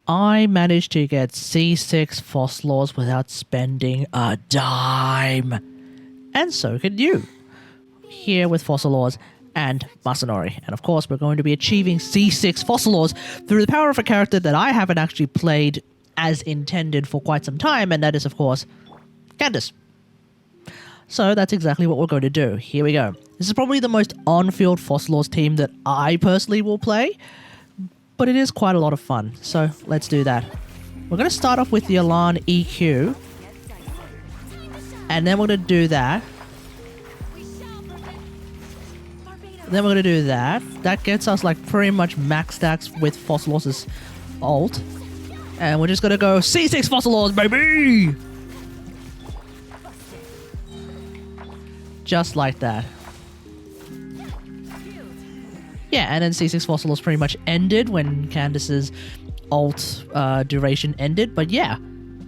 I managed to get C6 Focalors without spending a dime. And so can you. Here with Focalors and Masanori. And of course, we're going to be achieving C6 Focalors through the power of a character that I haven't actually played as intended for quite some time, and that is, of course, Candace. So that's exactly what we're going to do. Here we go. This is probably the most on-field Focalors team that I personally will play, but it is quite a lot of fun. So let's do that. We're going to start off with the Elan EQ, and then we're going to do that. Then we're going to do that. That gets us like pretty much max stacks with Focalors' ult. And we're just going to go C6 Focalors, baby! Just like that. Yeah, and then C6 Focalors pretty much ended when Candace's ult duration ended. But yeah,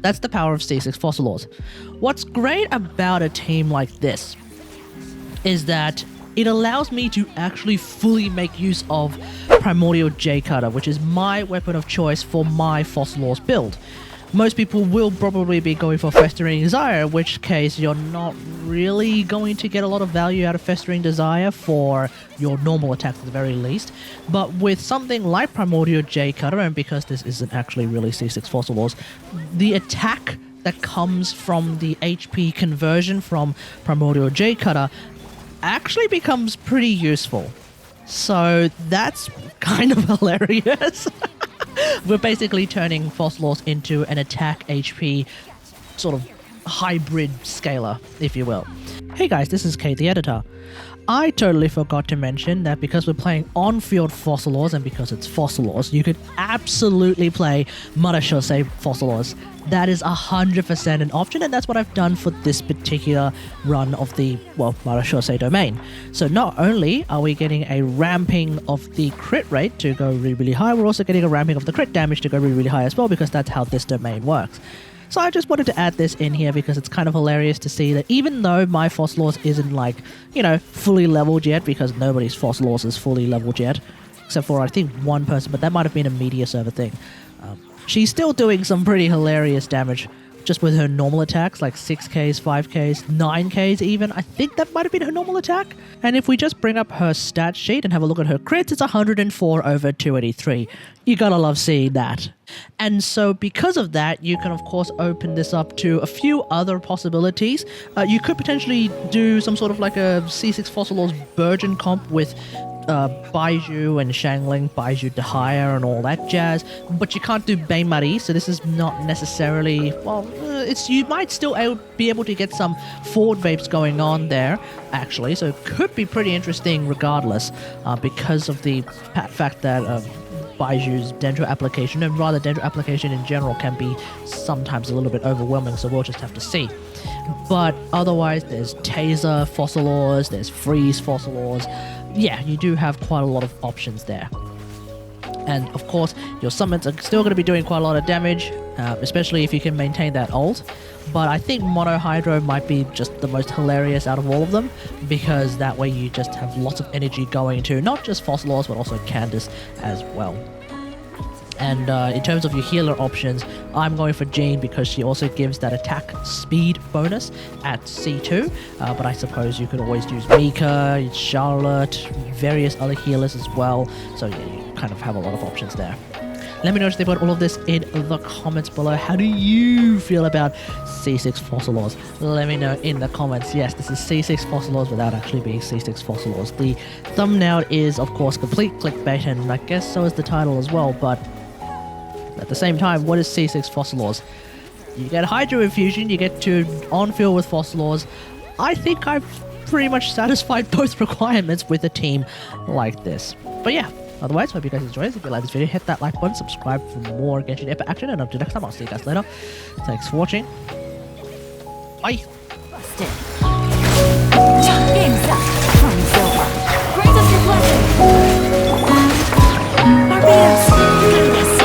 that's the power of C6 Focalors. What's great about a team like this is that it allows me to actually fully make use of Primordial J Cutter, which is my weapon of choice for my Focalors build. Most people will probably be going for Festering Desire, in which case you're not really going to get a lot of value out of Festering Desire for your normal attacks at the very least. But with something like Primordial J Cutter, and because this isn't actually really C6 Focalors, the attack that comes from the HP conversion from Primordial J Cutter actually becomes pretty useful. So that's kind of hilarious. We're basically turning Focalors into an attack HP sort of hybrid scaler, if you will. Hey guys, this is Kate the Editor. I totally forgot to mention that because we're playing on-field Focalors and because it's Focalors, you could absolutely play Marechaussee Focalors. That is 100% an option, and that's what I've done for this particular run of the, well, Marechaussee domain. So not only are we getting a ramping of the crit rate to go really, really high, we're also getting a ramping of the crit damage to go really, really high as well, because that's how this domain works. So I just wanted to add this in here because it's kind of hilarious to see that even though my Focalors isn't like, you know, fully leveled yet, because nobody's Focalors is fully leveled yet, except for I think one person, but that might have been a media server thing. She's still doing some pretty hilarious damage just with her normal attacks, like 6Ks, 5Ks, 9Ks even. I think that might have been her normal attack. And if we just bring up her stat sheet and have a look at her crits, it's 104 over 283. You gotta love seeing that. And so because of that, you can of course open this up to a few other possibilities. You could potentially do some sort of like a C6 Focalors Burgeon comp with Baiju and Shangling, Baiju de Hire and all that jazz, but you can't do Bain-Marie, so this is not necessarily, well, you might still be able to get some forward vapes going on there, actually, so it could be pretty interesting regardless, because of the fact that Baiju's Dendro application, and rather Dendro application in general, can be sometimes a little bit overwhelming, so we'll just have to see. But otherwise, there's Taser Focalors, there's Freeze Focalors. Yeah, you do have quite a lot of options there. And of course, your summons are still going to be doing quite a lot of damage, especially if you can maintain that ult. But I think Mono Hydro might be just the most hilarious out of all of them, because that way you just have lots of energy going to not just Focalors, but also Candace as well. And in terms of your healer options, I'm going for Jean because she also gives that attack speed bonus at C2. But I suppose you could always use Mika, Charlotte, various other healers as well. So yeah, you kind of have a lot of options there. Let me know what you think about all of this in the comments below. How do you feel about C6 Focalors? Let me know in the comments. Yes, this is C6 Focalors without actually being C6 Focalors. The thumbnail is, of course, complete clickbait, and I guess so is the title as well, but at the same time, what is C6 Focalors? You get Hydro Infusion, you get to on-field with Focalors. I think I've pretty much satisfied both requirements with a team like this. But yeah, otherwise, hope you guys enjoyed. If you like this video, hit that like button, subscribe for more Genshin Impact action, and until next time, I'll see you guys later. Thanks for watching. Bye! Busted. Game's up. Party's over. Grant us your blessing. Barbados, Candace.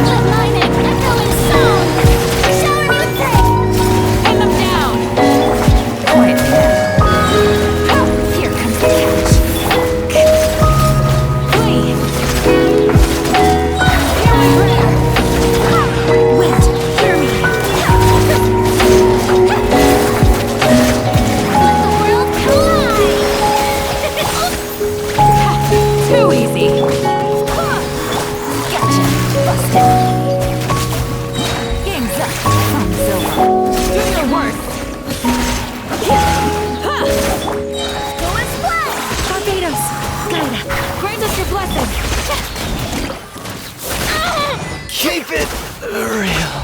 Let lightning echo in song. Shower me with praise. Bring them down. Quiet now. Here comes the catch. Grant us your blessing. Keep it real.